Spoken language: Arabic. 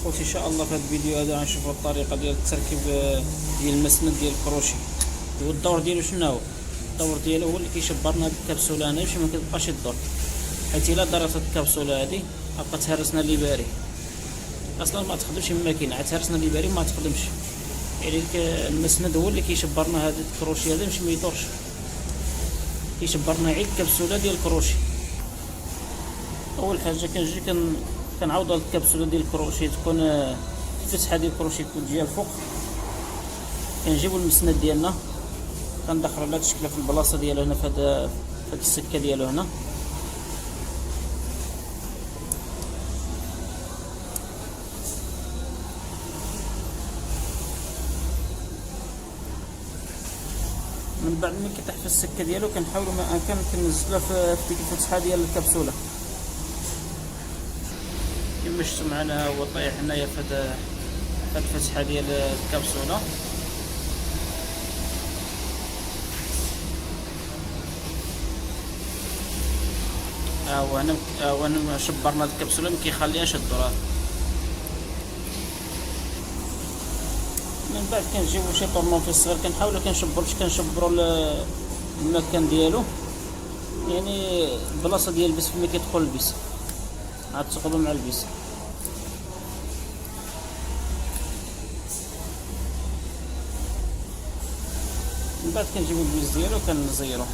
خوتي ان شاء الله في هذا الفيديو هذا غنشوفوا الطريقه ديال التركيب ديال المسند ديال الكروشي. والدور ديالو شنو هو؟ الدور ديالو هو اللي كيشبرنا هاد الكبسوله هنا باش ما كتبقاش الدور، حيت الا دارت هاد الكبسوله هادي غتبقى تهرسنا ليباري، اصلا ما تخدمش الماكينه، عاد تهرسنا ليباري ما تخدمش. يعني المسند هو اللي كيشبرنا هاد الكروشي هذا باش ما يدورش، كيشبرنا غير الكبسوله ديال الكروشي. اول حاجه كنجي كنعوض هاد الكبسوله ديال الكروشي تكون الفتحه ديال الكروشي تكون جهه الفوق. كنجيبو المسند ديالنا كندخلو على هاد الشكل في البلاصه ديالو هنا، في هاد السكه ديالو هنا. من بعد ملي كيطيح في السكه ديالو كنحاولوا ما امكن كننزلوه في ديك الفتحه ديال الكبسوله كما شفتوا معنا. هو طايح هنايا في هاد الفتحه ديال الكبسوله. هو هنا شبرنا الكبسوله ما كيخليهاش الدور. من بعد كنجيبو شي طورمونفيس صغير كنحاولوا كنشبروا المكان ديالو، يعني البلاصه ديال البيس فين كيدخل البيس عاد تقلبوا مع البيس. من بعد كنجيبو البيس ديالو كنزيروه.